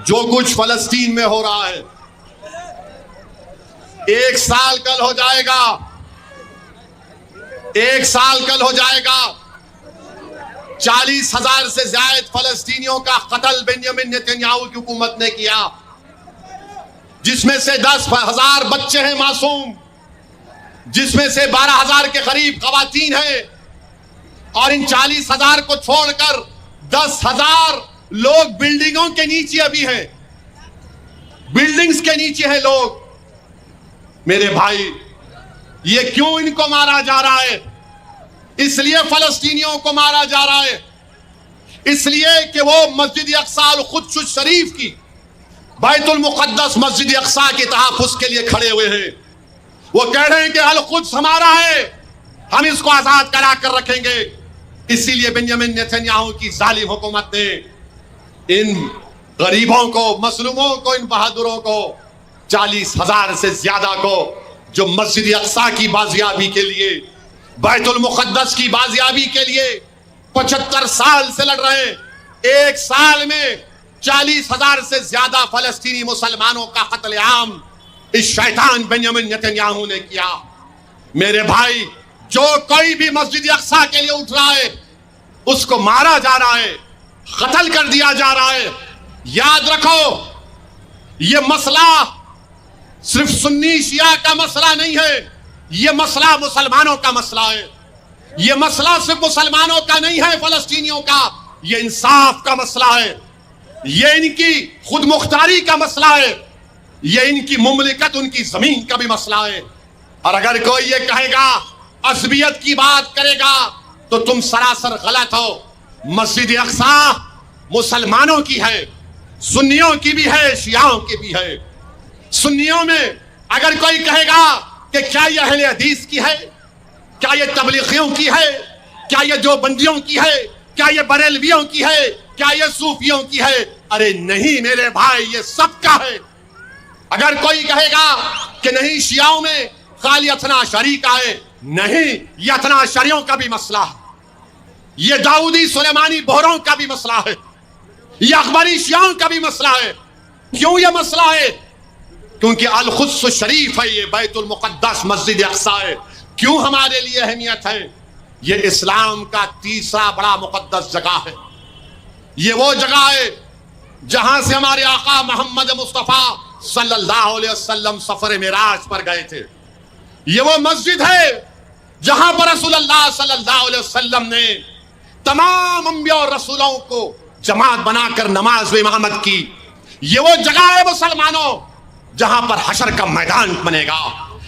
جو کچھ فلسطین میں ہو رہا ہے 1 سال کل ہو جائے گا، 1 سال کل ہو جائے گا 40,000 سے زائد فلسطینیوں کا قتل بنیامین نتنیاہو کی حکومت نے کیا، جس میں سے 10,000 بچے ہیں معصوم، جس میں سے 12,000 کے قریب خواتین ہیں، اور ان 40,000 کو چھوڑ کر 10,000 لوگ بلڈنگوں کے نیچے ابھی ہیں، بلڈنگز کے نیچے ہیں لوگ۔ میرے بھائی، یہ کیوں ان کو مارا جا رہا ہے؟ اس لیے فلسطینیوں کو مارا جا رہا ہے، اس لیے کہ وہ مسجد اقصی القدس شریف کی، بیت المقدس مسجد اقصی کے تحفظ کے لیے کھڑے ہوئے ہیں۔ وہ کہہ رہے ہیں کہ القدس ہمارا ہے، ہم اس کو آزاد کرا کر رکھیں گے۔ اسی لیے بنیامین نتنیاہو کی ظالم حکومت نے ان غریبوں کو، مظلوموں کو، ان بہادروں کو، 40,000 سے زیادہ کو جو مسجد اقصی کی بازیابی کے لیے، بیت المقدس کی بازیابی کے لیے 75 سال سے لڑ رہے ہیں، 1 سال میں 40,000 سے زیادہ فلسطینی مسلمانوں کا قتل عام اس شیطان بنیامین نتنیاہو نے کیا۔ میرے بھائی، جو کوئی بھی مسجد اقصی کے لیے اٹھ رہا ہے اس کو مارا جا رہا ہے، قتل کر دیا جا رہا ہے۔ یاد رکھو، یہ مسئلہ صرف سنی شیعہ کا مسئلہ نہیں ہے، یہ مسئلہ مسلمانوں کا مسئلہ ہے۔ یہ مسئلہ صرف مسلمانوں کا نہیں ہے، فلسطینیوں کا، یہ انصاف کا مسئلہ ہے، یہ ان کی خود مختاری کا مسئلہ ہے، یہ ان کی مملکت، ان کی زمین کا بھی مسئلہ ہے۔ اور اگر کوئی یہ کہے گا، عصبیت کی بات کرے گا، تو تم سراسر غلط ہو۔ مسجد اقصی مسلمانوں کی ہے، سنیوں کی بھی ہے، شیعوں کی بھی ہے۔ سنیوں میں اگر کوئی کہے گا کہ کیا یہ اہل حدیث کی ہے، کیا یہ تبلیغیوں کی ہے، کیا یہ دیوبندیوں کی ہے، کیا یہ بریلویوں کی ہے، کیا یہ صوفیوں کی ہے، ارے نہیں میرے بھائی، یہ سب کا ہے۔ اگر کوئی کہے گا کہ نہیں شیعوں میں خالی اثنا شری کا ہے، نہیں، یہ اثنا شریوں کا بھی مسئلہ ہے، یہ داؤدی سلیمانی بہروں کا بھی مسئلہ ہے، یہ اکبری شیعوں کا بھی مسئلہ ہے۔ کیوں یہ مسئلہ ہے؟ کیونکہ القدس شریف ہے، یہ بیت المقدس مسجد اقصی ہے۔ کیوں ہمارے لیے اہمیت ہے؟ یہ اسلام کا تیسرا بڑا مقدس جگہ ہے، یہ وہ جگہ ہے جہاں سے ہمارے آقا محمد مصطفیٰ صلی اللہ علیہ وسلم سفر معراج پر گئے تھے۔ یہ وہ مسجد ہے جہاں پر رسول اللہ صلی اللہ علیہ وسلم نے تمام انبیاء اور رسولوں کو جماعت بنا کر نماز و امامت کی۔ یہ وہ جگہ ہے مسلمانوں جہاں پر حشر کا میدان بنے گا،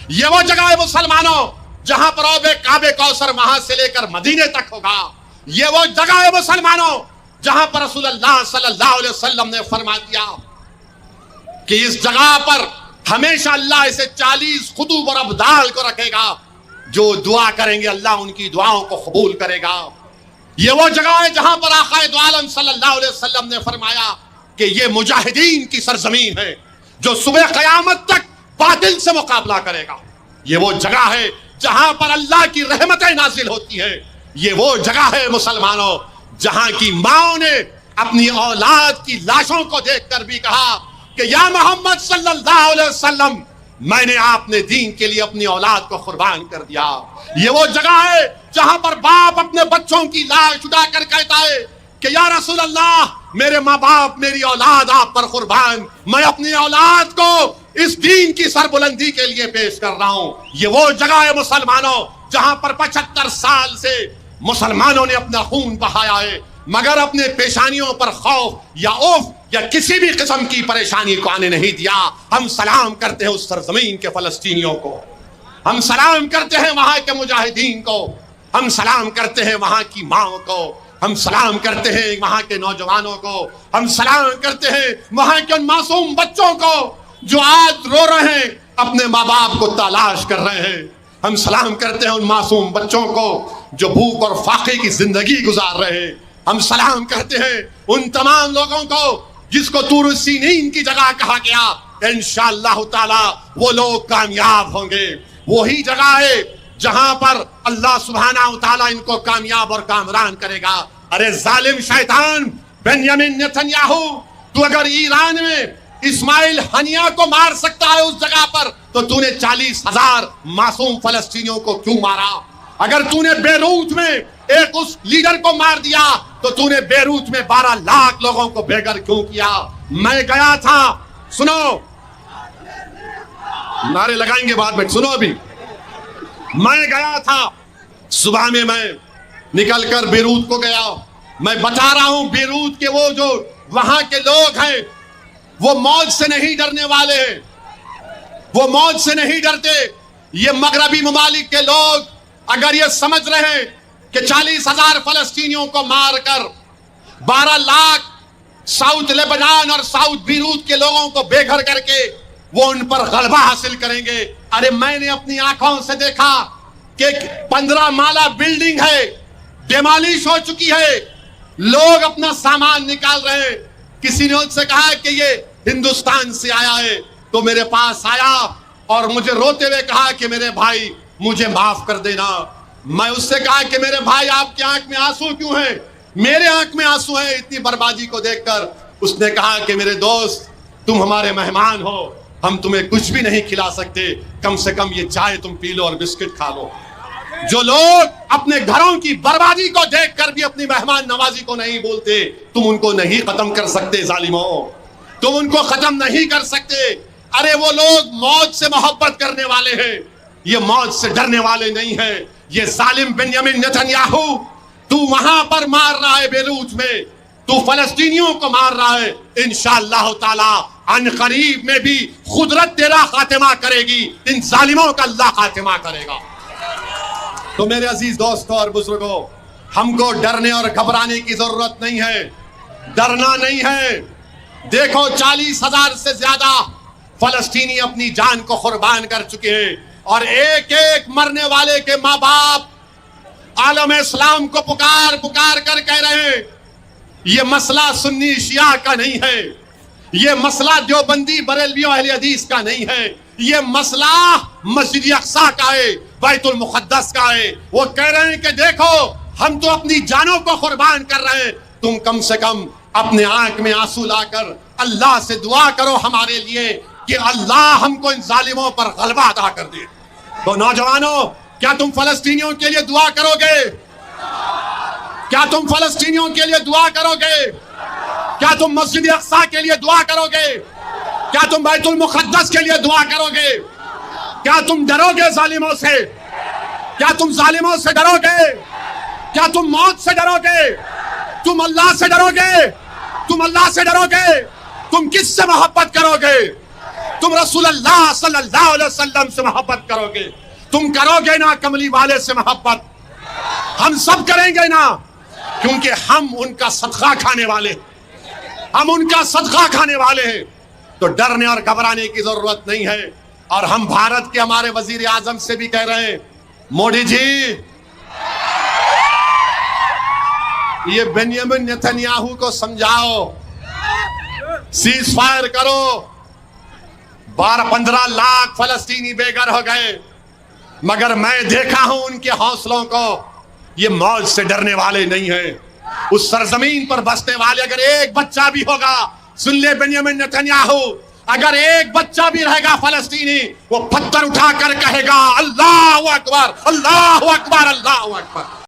یہ وہ جگہ ہے مسلمانوں جہاں پر آب کعب کوثر وہاں سے لے کر مدینے تک ہوگا، یہ وہ جگہ ہے مسلمانوں جہاں پر رسول اللہ صلی اللہ علیہ وسلم نے فرما دیا کہ اس جگہ پر ہمیشہ اللہ اسے 40 قطب اور ابدال کو رکھے گا، جو دعا کریں گے اللہ ان کی دعاؤں کو قبول کرے گا۔ یہ وہ جگہ ہے جہاں پر آقا دو عالم صلی اللہ علیہ وسلم نے فرمایا کہ یہ مجاہدین کی سرزمین ہے جو صبح قیامت تک باطل سے مقابلہ کرے گا۔ یہ وہ جگہ ہے جہاں پر اللہ کی رحمتیں نازل ہوتی ہیں۔ یہ وہ جگہ ہے مسلمانوں جہاں کی ماں نے اپنی اولاد کی لاشوں کو دیکھ کر بھی کہا کہ یا محمد صلی اللہ علیہ وسلم، میں نے آپ نے دین کے لیے اپنی اولاد کو قربان کر دیا۔ یہ وہ جگہ ہے جہاں پر باپ اپنے بچوں کی لاش اٹھا کر کہتا ہے کہ یا رسول اللہ، میرے ماں باپ، میری اولاد آپ پر قربان، میں اپنی اولاد کو اس دین کی سربلندی کے لیے پیش کر رہا ہوں۔ یہ وہ جگہ ہے مسلمانوں جہاں پر 75 سال سے مسلمانوں نے اپنا خون بہایا ہے، مگر اپنے پیشانیوں پر خوف یا اوف یا کسی بھی قسم کی پریشانی کو آنے نہیں دیا۔ ہم سلام کرتے ہیں اس سرزمین کے فلسطینیوں کو، ہم سلام کرتے ہیں وہاں کے مجاہدین کو، ہم سلام کرتے ہیں وہاں کی ماں کو، ہم سلام کرتے ہیں وہاں کے نوجوانوں کو، ہم سلام کرتے ہیں وہاں کے ان معصوم بچوں کو جو آج رو رہے ہیں، اپنے ماں باپ کو تلاش کر رہے ہیں۔ ہم سلام کرتے ہیں ان معصوم بچوں کو جو بھوک اور فاقے کی زندگی گزار رہے ہیں۔ ہم سلام کرتے ہیں ان تمام لوگوں کو جس کو طور سینین کی جگہ کہا گیا۔ انشاءاللہ تعالی وہ لوگ کامیاب ہوں گے۔ وہی جگہ ہے جہاں پر اللہ سبحانہ وتعالی ان کو کامیاب اور کامران کرے گا۔ ارے ظالم شیطان بنیامین نتنیاہو، تو اگر ایران میں اسماعیل ہنیا کو مار سکتا ہے اس جگہ پر تو تو نے 40,000 معصوم فلسطینیوں کو کیوں مارا؟ اگر تو نے بیروت میں ایک اس لیڈر کو مار دیا تو تو نے بیروت میں 12 لاکھ لوگوں کو بے گھر کیوں کیا؟ میں گیا تھا، سنو، نعرے لگائیں گے بعد میں، سنو ابھی، میں گیا تھا صبح میں نکل کر بیروت کو گیا. میں بتا رہا ہوں بیروت کے وہ جو وہاں کے لوگ ہیں وہ موت سے نہیں ڈرنے والے ہیں، وہ موت سے نہیں ڈرتے. یہ مغربی ممالک کے لوگ اگر یہ سمجھ رہے ہیں کہ 40,000 فلسطینیوں کو مار کر 12 لاکھ ساؤتھ لیبنان اور ساؤتھ بیروت کے لوگوں کو بے گھر کر کے وہ ان پر غلبہ حاصل کریں گے، ارے میں نے اپنی آنکھوں سے دیکھا کہ 15 مالہ بلڈنگ ہے، ڈیمالش ہو چکی ہے، لوگ اپنا سامان نکال رہے ہیں. کسی نے اس سے کہا کہ یہ ہندوستان سے آیا ہے تو میرے پاس آیا اور مجھے روتے ہوئے کہا کہ میرے بھائی مجھے معاف کر دینا. میں اس سے کہا کہ میرے بھائی آپ کی آنکھ میں آنسو کیوں ہیں؟ میرے آنکھ میں آنسو ہیں اتنی بربادی کو دیکھ کر. اس نے کہا کہ میرے دوست تم ہمارے مہمان ہو، ہم تمہیں کچھ بھی نہیں کھلا سکتے، کم سے کم یہ چائے تم پی لو اور بسکٹ کھا لو. جو لوگ اپنے گھروں کی بربادی کو دیکھ کر بھی اپنی مہمان نوازی کو نہیں بولتے، تم ان کو نہیں ختم کر سکتے ظالموں، تم ان کو ختم نہیں کر سکتے. ارے وہ لوگ موت سے محبت کرنے والے ہیں، یہ موت سے ڈرنے والے نہیں ہیں. یہ ظالم بنیامین نتنیاہو تو وہاں پر مار رہا ہے بیروت میں، تو فلسطینیوں کو مار رہا ہے. انشاءاللہ تعالی عن قریب میں بھی قدرت تیرا خاتمہ کرے گی، ان ظالموں کا اللہ خاتمہ کرے گا. تو میرے عزیز دوستوں اور بزرگوں، ہم کو ڈرنے اور گھبرانے کی ضرورت نہیں ہے، ڈرنا نہیں ہے. دیکھو 40,000 سے زیادہ فلسطینی اپنی جان کو قربان کر چکے ہیں اور ایک ایک مرنے والے کے ماں باپ عالم اسلام کو پکار پکار کر کہہ رہے ہیں یہ مسئلہ سنی شیعہ کا نہیں ہے، یہ مسئلہ دیوبندی بریلوی اہل حدیث کا نہیں ہے، یہ مسئلہ مسجد اقصی کا ہے، بیت المقدس کا ہے. وہ کہہ رہے ہیں کہ دیکھو ہم تو اپنی جانوں کو قربان کر رہے ہیں، تم کم سے کم اپنے آنکھ میں آنسو لا کر اللہ سے دعا کرو ہمارے لیے کہ اللہ ہم کو ان ظالموں پر غلبہ عطا کر دے. تو نوجوانوں، کیا تم فلسطینیوں کے لیے دعا کرو گے؟ کیا تم فلسطینیوں کے لیے دعا کرو گے؟ کیا تم مسجد اقصی کے لیے دعا کرو گے؟ کیا تم بیت المقدس کے لیے دعا کرو گے؟ کیا تم ڈرو گے ظالموں سے؟ کیا تم ظالموں سے ڈرو گے؟ کیا تم موت سے ڈرو گے؟ تم اللہ سے ڈرو گے؟ تم اللہ سے ڈرو گے؟ تم کس سے محبت کرو گے؟ تم رسول اللہ صلی اللہ علیہ وسلم سے محبت کرو گے؟ تم کرو گے نا کملی والے سے محبت؟ ہم سب کریں گے نا، کیونکہ ہم ان کا صدقہ کھانے والے ہیں، ہم ان کا صدقہ کھانے والے ہیں. تو ڈرنے اور گھبرانے کی ضرورت نہیں ہے. اور ہم بھارت کے ہمارے وزیر اعظم سے بھی کہہ رہے ہیں موڈی جی یہ بنیامین نتنیاہو کو سمجھاؤ، سیز فائر کرو. 12-15 لاکھ فلسطینی بے گھر ہو گئے، مگر میں دیکھا ہوں ان کے حوصلوں کو، یہ موت سے ڈرنے والے نہیں ہیں. اس سرزمین پر بسنے والے اگر ایک بچہ بھی ہوگا، سن لے بنیامین نتنیاہو، اگر ایک بچہ بھی رہے گا فلسطینی، وہ پتھر اٹھا کر کہے گا اللہ اکبر اللہ اکبر اللہ اکبر.